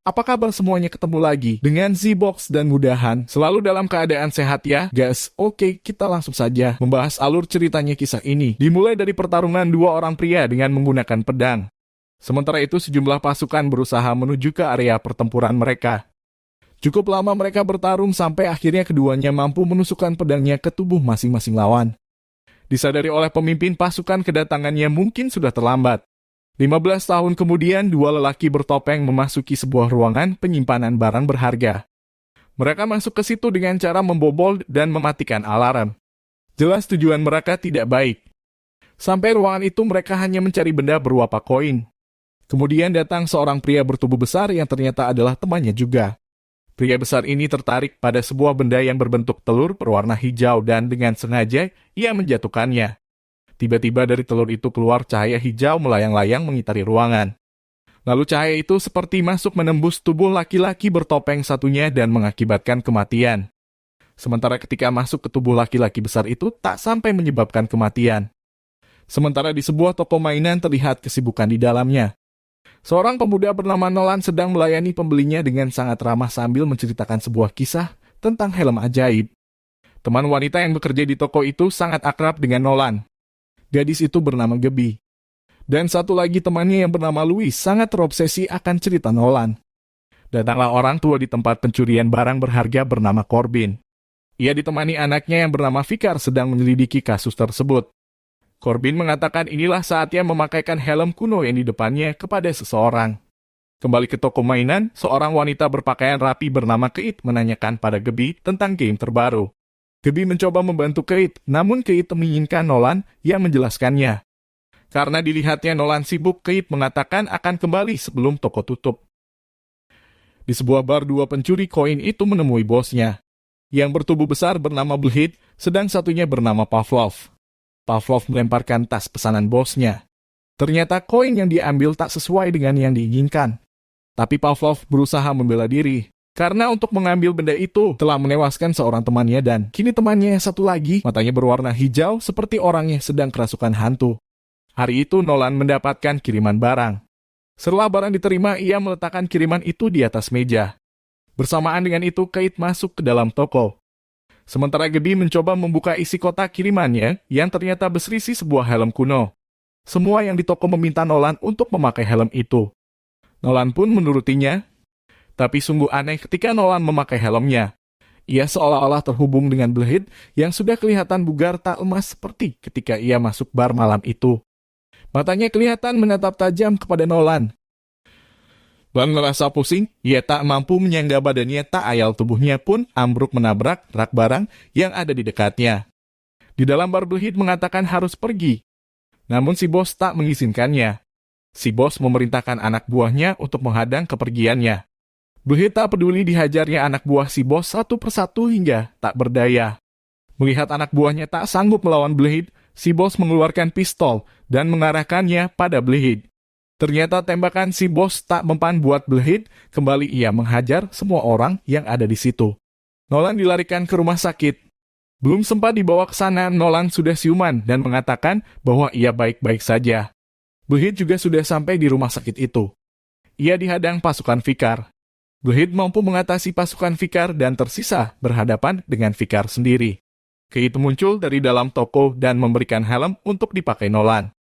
Apa kabar semuanya, ketemu lagi dengan Z-Box dan mudahan selalu dalam keadaan sehat ya guys. Oke, kita langsung saja membahas alur ceritanya kisah ini. Dimulai dari pertarungan dua orang pria dengan menggunakan pedang. Sementara itu sejumlah pasukan berusaha menuju ke area pertempuran mereka. Cukup lama mereka bertarung sampai akhirnya keduanya mampu menusukkan pedangnya ke tubuh masing-masing lawan. Disadari oleh pemimpin pasukan kedatangannya mungkin sudah terlambat. 15 tahun kemudian, dua lelaki bertopeng memasuki sebuah ruangan penyimpanan barang berharga. Mereka masuk ke situ dengan cara membobol dan mematikan alarm. Jelas tujuan mereka tidak baik. Sampai ruangan itu mereka hanya mencari benda berupa koin. Kemudian datang seorang pria bertubuh besar yang ternyata adalah temannya juga. Pria besar ini tertarik pada sebuah benda yang berbentuk telur berwarna hijau dan dengan sengaja ia menjatuhkannya. Tiba-tiba dari telur itu keluar cahaya hijau melayang-layang mengitari ruangan. Lalu cahaya itu seperti masuk menembus tubuh laki-laki bertopeng satunya dan mengakibatkan kematian. Sementara ketika masuk ke tubuh laki-laki besar itu tak sampai menyebabkan kematian. Sementara di sebuah toko mainan terlihat kesibukan di dalamnya. Seorang pemuda bernama Nolan sedang melayani pembelinya dengan sangat ramah sambil menceritakan sebuah kisah tentang helm ajaib. Teman wanita yang bekerja di toko itu sangat akrab dengan Nolan. Gadis itu bernama Gaby. Dan satu lagi temannya yang bernama Louis sangat terobsesi akan cerita Nolan. Datanglah orang tua di tempat pencurian barang berharga bernama Corbin. Ia ditemani anaknya yang bernama Vicar sedang menyelidiki kasus tersebut. Corbin mengatakan inilah saatnya memakaikan helm kuno yang di depannya kepada seseorang. Kembali ke toko mainan, seorang wanita berpakaian rapi bernama Kate menanyakan pada Gaby tentang game terbaru. Gaby mencoba membantu Kate, namun Kate menginginkan Nolan yang menjelaskannya. Karena dilihatnya Nolan sibuk, Kate mengatakan akan kembali sebelum toko tutup. Di sebuah bar, dua pencuri koin itu menemui bosnya. Yang bertubuh besar bernama Blade, sedang satunya bernama Pavlov. Pavlov melemparkan tas pesanan bosnya. Ternyata koin yang diambil tak sesuai dengan yang diinginkan. Tapi Pavlov berusaha membela diri. Karena untuk mengambil benda itu telah menewaskan seorang temannya dan kini temannya yang satu lagi matanya berwarna hijau seperti orangnya sedang kerasukan hantu. Hari itu Nolan mendapatkan kiriman barang. Setelah barang diterima, ia meletakkan kiriman itu di atas meja. Bersamaan dengan itu, Kate masuk ke dalam toko. Sementara Gaby mencoba membuka isi kotak kirimannya yang ternyata berisi sebuah helm kuno. Semua yang di toko meminta Nolan untuk memakai helm itu. Nolan pun menurutinya. Tapi sungguh aneh ketika Nolan memakai helmnya. Ia seolah-olah terhubung dengan Blade yang sudah kelihatan bugar tak lemas seperti ketika ia masuk bar malam itu. Matanya kelihatan menatap tajam kepada Nolan. Dan merasa pusing, ia tak mampu menyangga badannya, tak ayal tubuhnya pun ambruk menabrak rak barang yang ada di dekatnya. Di dalam bar Blade mengatakan harus pergi. Namun si bos tak mengizinkannya. Si bos memerintahkan anak buahnya untuk menghadang kepergiannya. Blade tak peduli dihajarnya anak buah si bos satu persatu hingga tak berdaya. Melihat anak buahnya tak sanggup melawan Blade, si bos mengeluarkan pistol dan mengarahkannya pada Blade. Ternyata tembakan si bos tak mempan buat Blade, kembali ia menghajar semua orang yang ada di situ. Nolan dilarikan ke rumah sakit. Belum sempat dibawa ke sana, Nolan sudah siuman dan mengatakan bahwa ia baik-baik saja. Blade juga sudah sampai di rumah sakit itu. Ia dihadang pasukan Vicar. Blade mampu mengatasi pasukan Vicar dan tersisa berhadapan dengan Vicar sendiri. Kate muncul dari dalam toko dan memberikan helm untuk dipakai Nolan.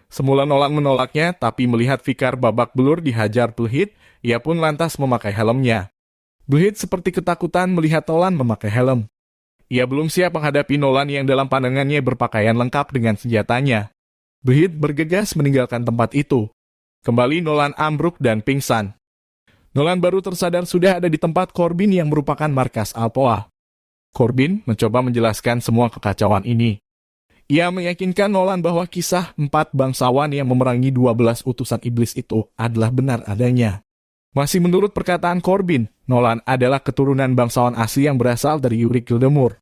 Semula Nolan menolaknya, tapi melihat Vicar babak belur dihajar Blade, ia pun lantas memakai helmnya. Blade seperti ketakutan melihat Nolan memakai helm. Ia belum siap menghadapi Nolan yang dalam pandangannya berpakaian lengkap dengan senjatanya. Blade bergegas meninggalkan tempat itu. Kembali Nolan ambruk dan pingsan. Nolan baru tersadar sudah ada di tempat Corbin yang merupakan markas Alpoa. Corbin mencoba menjelaskan semua kekacauan ini. Ia meyakinkan Nolan bahwa kisah 4 bangsawan yang memerangi 12 utusan iblis itu adalah benar adanya. Masih menurut perkataan Corbin, Nolan adalah keturunan bangsawan asli yang berasal dari Yurik Gildemur.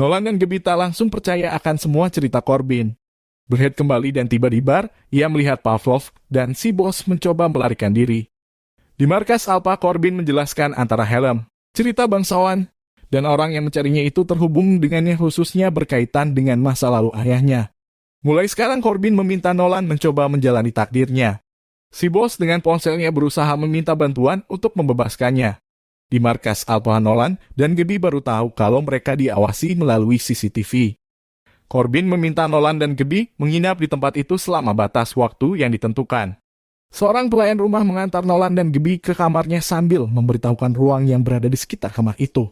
Nolan dan Gaby tak langsung percaya akan semua cerita Corbin. Blade kembali dan tiba di bar, ia melihat Pavlov dan si bos mencoba melarikan diri. Di markas Alpha, Corbin menjelaskan antara helm, cerita bangsawan, dan orang yang mencarinya itu terhubung dengannya khususnya berkaitan dengan masa lalu ayahnya. Mulai sekarang Corbin meminta Nolan mencoba menjalani takdirnya. Si bos dengan ponselnya berusaha meminta bantuan untuk membebaskannya. Di markas Alpha, Nolan dan Gabi baru tahu kalau mereka diawasi melalui CCTV. Corbin meminta Nolan dan Gabi menginap di tempat itu selama batas waktu yang ditentukan. Seorang pelayan rumah mengantar Nolan dan Gabi ke kamarnya sambil memberitahukan ruang yang berada di sekitar kamar itu.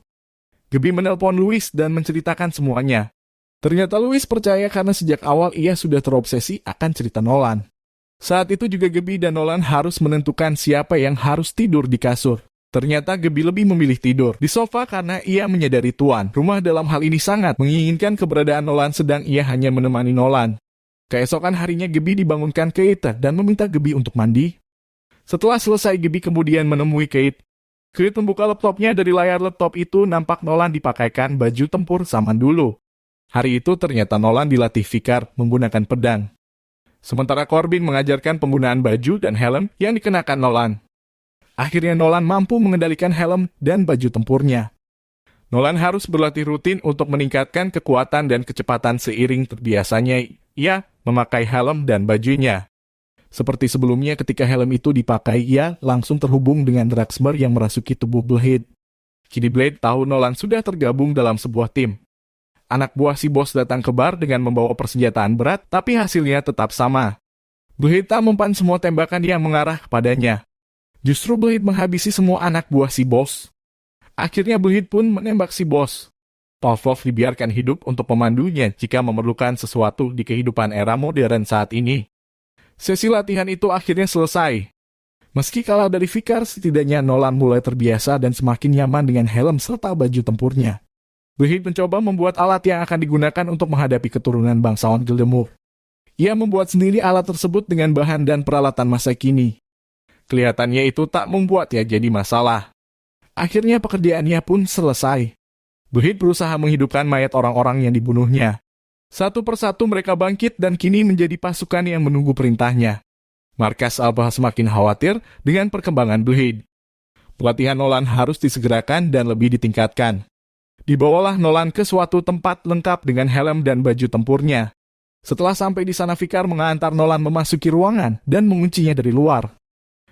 Gabi menelpon Louis dan menceritakan semuanya. Ternyata Louis percaya karena sejak awal ia sudah terobsesi akan cerita Nolan. Saat itu juga Gabi dan Nolan harus menentukan siapa yang harus tidur di kasur. Ternyata Gabi lebih memilih tidur di sofa karena ia menyadari tuan rumah dalam hal ini sangat menginginkan keberadaan Nolan sedang ia hanya menemani Nolan. Keesokan harinya Gabi dibangunkan Kate dan meminta Gabi untuk mandi. Setelah selesai Gabi kemudian menemui Kate. Kate membuka laptopnya, dari layar laptop itu nampak Nolan dipakaikan baju tempur zaman dulu. Hari itu ternyata Nolan dilatih Vickar menggunakan pedang. Sementara Corbin mengajarkan penggunaan baju dan helm yang dikenakan Nolan. Akhirnya Nolan mampu mengendalikan helm dan baju tempurnya. Nolan harus berlatih rutin untuk meningkatkan kekuatan dan kecepatan seiring terbiasanya ia memakai helm dan bajunya. Seperti sebelumnya ketika helm itu dipakai, ia langsung terhubung dengan Draxmer yang merasuki tubuh Blade. Kini Blade tahu Nolan sudah tergabung dalam sebuah tim. Anak buah si bos datang ke bar dengan membawa persenjataan berat, tapi hasilnya tetap sama. Blade tak mempan semua tembakan yang mengarah kepadanya. Justru Blade menghabisi semua anak buah si bos. Akhirnya Blade pun menembak si bos. Pavlov dibiarkan hidup untuk memandunya jika memerlukan sesuatu di kehidupan era modern saat ini. Sesi latihan itu akhirnya selesai. Meski kalah dari Vickar, setidaknya Nolan mulai terbiasa dan semakin nyaman dengan helm serta baju tempurnya. Blade mencoba membuat alat yang akan digunakan untuk menghadapi keturunan bangsawan Gildemur. Ia membuat sendiri alat tersebut dengan bahan dan peralatan masa kini. Kelihatannya itu tak membuatnya jadi masalah. Akhirnya pekerjaannya pun selesai. Blade berusaha menghidupkan mayat orang-orang yang dibunuhnya. Satu persatu mereka bangkit dan kini menjadi pasukan yang menunggu perintahnya. Markas Alpha semakin khawatir dengan perkembangan Blade. Pelatihan Nolan harus disegerakan dan lebih ditingkatkan. Dibawalah Nolan ke suatu tempat lengkap dengan helm dan baju tempurnya. Setelah sampai di sana, Vickar mengantar Nolan memasuki ruangan dan menguncinya dari luar.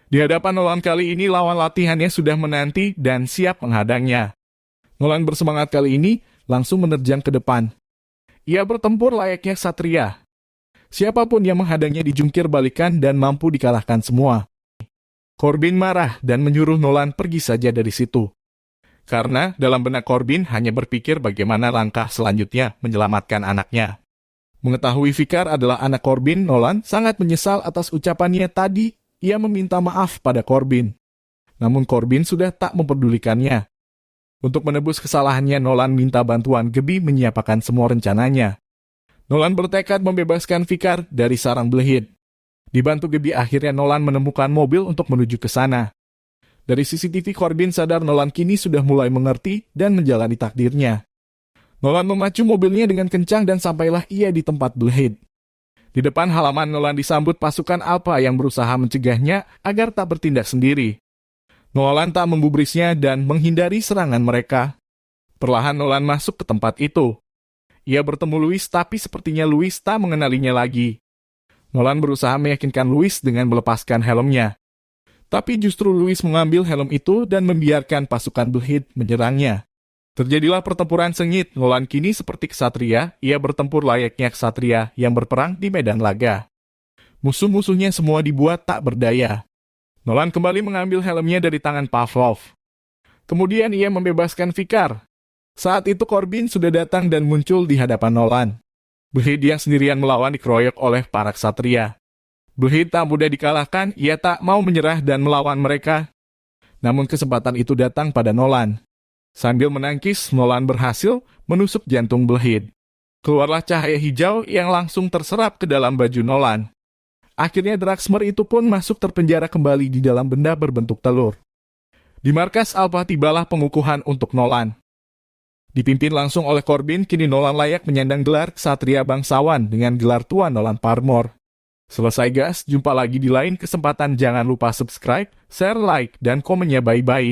Di hadapan Nolan kali ini lawan latihannya sudah menanti dan siap menghadangnya. Nolan bersemangat kali ini langsung menerjang ke depan. Ia bertempur layaknya ksatria. Siapapun yang menghadangnya dijungkir balikan dan mampu dikalahkan semua. Corbin marah dan menyuruh Nolan pergi saja dari situ. Karena dalam benak Corbin hanya berpikir bagaimana langkah selanjutnya menyelamatkan anaknya. Mengetahui Vickar adalah anak Corbin, Nolan sangat menyesal atas ucapannya tadi. Ia meminta maaf pada Corbin. Namun Corbin sudah tak memperdulikannya. Untuk menebus kesalahannya, Nolan minta bantuan Gabi menyiapkan semua rencananya. Nolan bertekad membebaskan Vickar dari sarang Blade. Dibantu Gabi, akhirnya Nolan menemukan mobil untuk menuju ke sana. Dari CCTV, Corbin sadar Nolan kini sudah mulai mengerti dan menjalani takdirnya. Nolan memacu mobilnya dengan kencang dan sampailah ia di tempat Blade. Di depan halaman, Nolan disambut pasukan Alpha yang berusaha mencegahnya agar tak bertindak sendiri. Nolan tak membubrisnya dan menghindari serangan mereka. Perlahan Nolan masuk ke tempat itu. Ia bertemu Louis, tapi sepertinya Louis tak mengenalinya lagi. Nolan berusaha meyakinkan Louis dengan melepaskan helmnya. Tapi justru Louis mengambil helm itu dan membiarkan pasukan Blade menyerangnya. Terjadilah pertempuran sengit. Nolan kini seperti ksatria, ia bertempur layaknya ksatria yang berperang di medan laga. Musuh-musuhnya semua dibuat tak berdaya. Nolan kembali mengambil helmnya dari tangan Pavlov. Kemudian ia membebaskan Vickar. Saat itu Corbin sudah datang dan muncul di hadapan Nolan. Blade yang sendirian melawan dikeroyok oleh para ksatria. Blade tak mudah dikalahkan, ia tak mau menyerah dan melawan mereka. Namun kesempatan itu datang pada Nolan. Sambil menangkis, Nolan berhasil menusuk jantung Blade. Keluarlah cahaya hijau yang langsung terserap ke dalam baju Nolan. Akhirnya Draxmer itu pun masuk terpenjara kembali di dalam benda berbentuk telur. Di markas Alpha tibalah pengukuhan untuk Nolan. Dipimpin langsung oleh Corbin, kini Nolan layak menyandang gelar ksatria bangsawan dengan gelar Tuan Nolan Parmor. Selesai guys, jumpa lagi di lain kesempatan. Jangan lupa subscribe, share, like, dan komennya. Bye-bye.